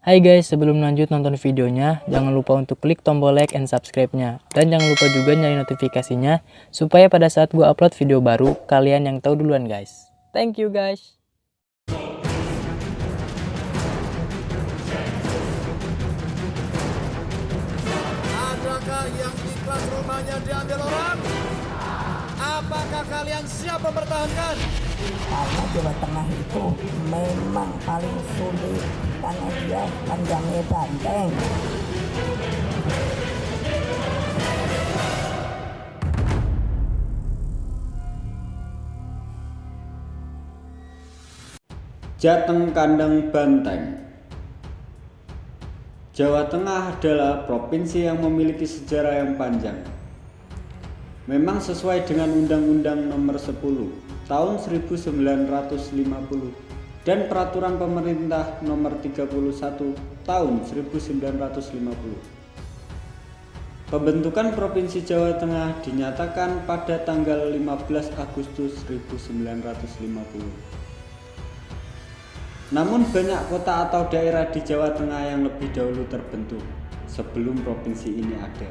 Hai guys, sebelum lanjut nonton videonya, jangan lupa untuk klik tombol like and subscribe-nya. Dan jangan lupa juga nyalain notifikasinya, supaya pada saat gue upload video baru, kalian yang tahu duluan guys. Thank you guys. Adakah yang ikhlas rumahnya diambil orang? Apakah kalian siap mempertahankan? Karena Jawa Tengah itu memang paling sulit karena dia panjangnya banteng. Jateng Kandang Banteng. Jawa Tengah adalah provinsi yang memiliki sejarah yang panjang. Memang sesuai dengan Undang-Undang Nomor 10 Tahun 1950 dan Peraturan Pemerintah Nomor 31 Tahun 1950. Pembentukan Provinsi Jawa Tengah dinyatakan pada tanggal 15 Agustus 1950. Namun banyak kota atau daerah di Jawa Tengah yang lebih dahulu terbentuk sebelum provinsi ini ada.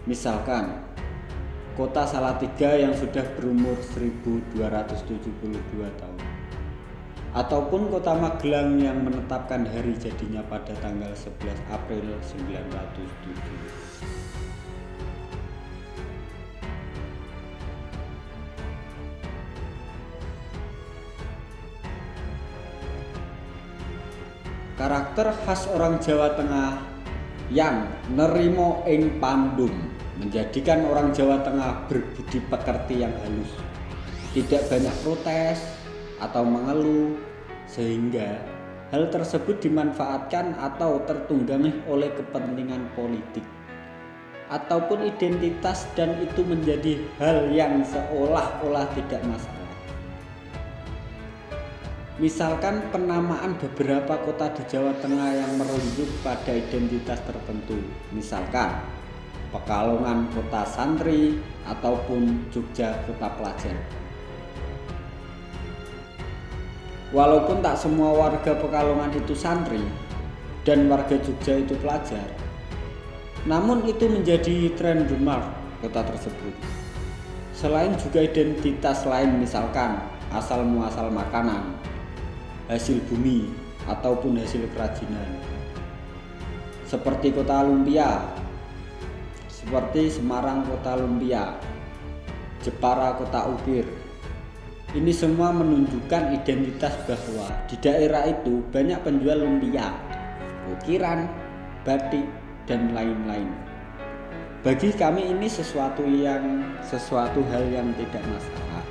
Misalkan, Kota Salatiga yang sudah berumur 1272 tahun. Ataupun Kota Magelang yang menetapkan hari jadinya pada tanggal 11 April 1907. Karakter khas orang Jawa Tengah yang nerimo ing pandum menjadikan orang Jawa Tengah berbudi pekerti yang halus, tidak banyak protes atau mengeluh, sehingga hal tersebut dimanfaatkan atau tertunggangi oleh kepentingan politik ataupun identitas, dan itu menjadi hal yang seolah-olah tidak masalah. Misalkan penamaan beberapa kota di Jawa Tengah yang merujuk pada identitas tertentu, misalkan Pekalongan kota santri ataupun Jogja kota pelajar. Walaupun tak semua warga Pekalongan itu santri dan warga Jogja itu pelajar, namun itu menjadi trademark kota tersebut. Selain juga identitas lain, misalkan asal muasal makanan, hasil bumi ataupun hasil kerajinan, seperti kota lumpia, seperti Semarang kota lumpia, Jepara kota ukir. Ini semua menunjukkan identitas bahwa di daerah itu banyak penjual lumpia, ukiran, batik, dan lain-lain. Bagi kami ini sesuatu hal yang tidak masalah.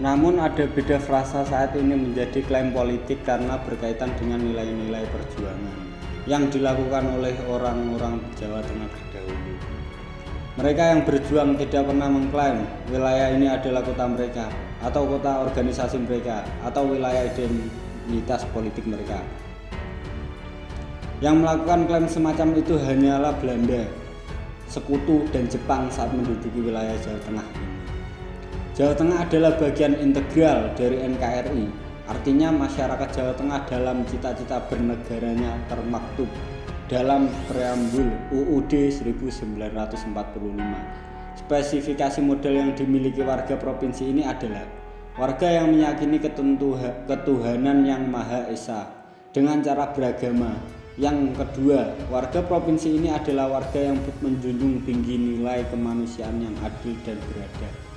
Namun ada beda frasa saat ini menjadi klaim politik karena berkaitan dengan nilai-nilai perjuangan yang dilakukan oleh orang-orang Jawa Tengah terdahulu. Mereka yang berjuang tidak pernah mengklaim wilayah ini adalah kota mereka atau kota organisasi mereka atau wilayah identitas politik mereka. Yang melakukan klaim semacam itu hanyalah Belanda, Sekutu, dan Jepang saat menduduki wilayah Jawa Tengah ini. Jawa Tengah adalah bagian integral dari NKRI, artinya masyarakat Jawa Tengah dalam cita-cita bernegaranya termaktub dalam preambul UUD 1945. Spesifikasi model yang dimiliki warga provinsi ini adalah warga yang meyakini ketuhanan yang Maha Esa dengan cara beragama. Yang kedua, warga provinsi ini adalah warga yang menjunjung tinggi nilai kemanusiaan yang adil dan beradab.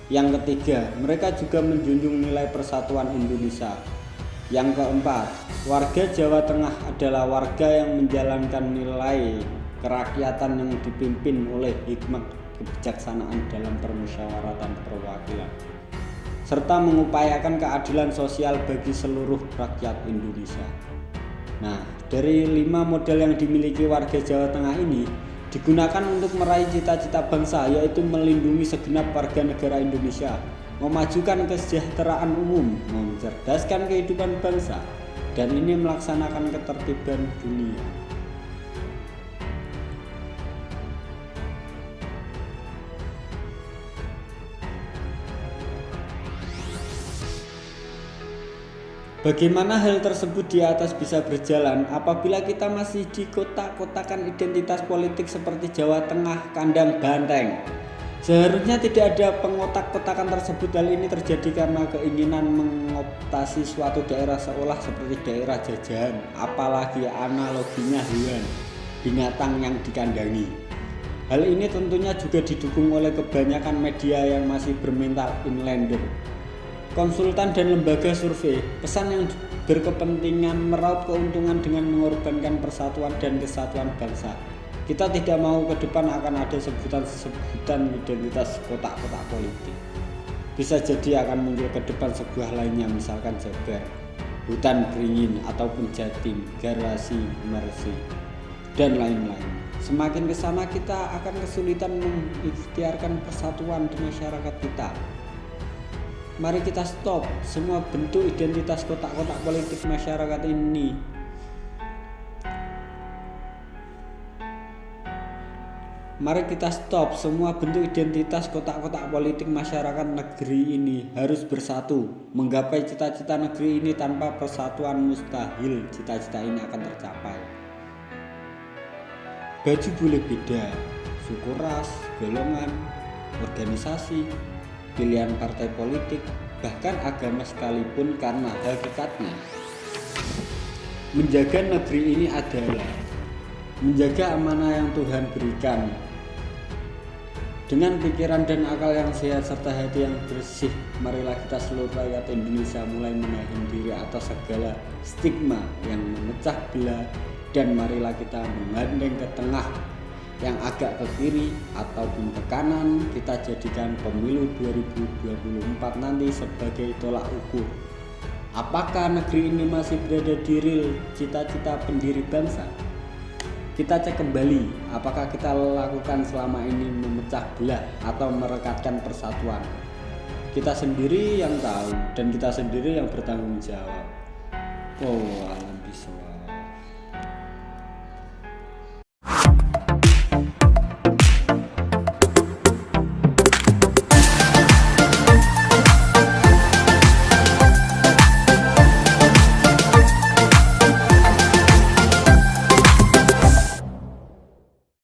Yang ketiga, mereka juga menjunjung nilai persatuan Indonesia. Yang keempat, warga Jawa Tengah adalah warga yang menjalankan nilai kerakyatan yang dipimpin oleh hikmat kebijaksanaan dalam permusyawaratan perwakilan, serta mengupayakan keadilan sosial bagi seluruh rakyat Indonesia. Nah, dari 5 model yang dimiliki warga Jawa Tengah ini digunakan untuk meraih cita-cita bangsa, yaitu melindungi segenap warga negara Indonesia, memajukan kesejahteraan umum, mencerdaskan kehidupan bangsa, dan ini melaksanakan ketertiban dunia. Bagaimana hal tersebut di atas bisa berjalan apabila kita masih dikotak-kotakan identitas politik seperti Jawa Tengah kandang banteng? Seharusnya tidak ada pengotak-kotakan tersebut. Hal ini terjadi karena keinginan mengoptasi suatu daerah seolah seperti daerah jajahan, apalagi analoginya hewan, binatang yang dikandangi. Hal ini tentunya juga didukung oleh kebanyakan media yang masih bermental inlander, konsultan dan lembaga survei. Pesan yang berkepentingan meraup keuntungan dengan mengorbankan persatuan dan kesatuan bangsa. Kita tidak mau ke depan akan ada sebutan-sebutan identitas kotak-kotak politik. Bisa jadi akan muncul ke depan sebuah lainnya, misalkan Jabar, Hutan Beringin, ataupun Jatim, Garasi, Mersi, dan lain-lain. Semakin ke sana kita akan kesulitan mengikhtiarkan persatuan di masyarakat kita. Mari kita stop semua bentuk identitas kotak-kotak politik masyarakat ini. Mari kita stop semua bentuk identitas kotak-kotak politik masyarakat negeri ini harus bersatu. Menggapai cita-cita negeri ini tanpa persatuan mustahil cita-cita ini akan tercapai. Baju boleh beda, suku, ras, golongan, organisasi, pilihan partai politik, bahkan agama sekalipun, karena hakikatnya menjaga negeri ini adalah menjaga amanah yang Tuhan berikan. Dengan pikiran dan akal yang sehat serta hati yang bersih, marilah kita seluruh rakyat Indonesia mulai menahan diri atas segala stigma yang memecah belah, dan marilah kita menggandeng ke tengah yang agak ke kiri ataupun ke kanan. Kita jadikan pemilu 2024 nanti sebagai tolak ukur apakah negeri ini masih berada di rel cita-cita pendiri bangsa. Kita cek kembali apakah kita lakukan selama ini memecah belah atau merekatkan persatuan. Kita sendiri yang tahu dan kita sendiri yang bertanggung jawab. Oh, alam bisawab.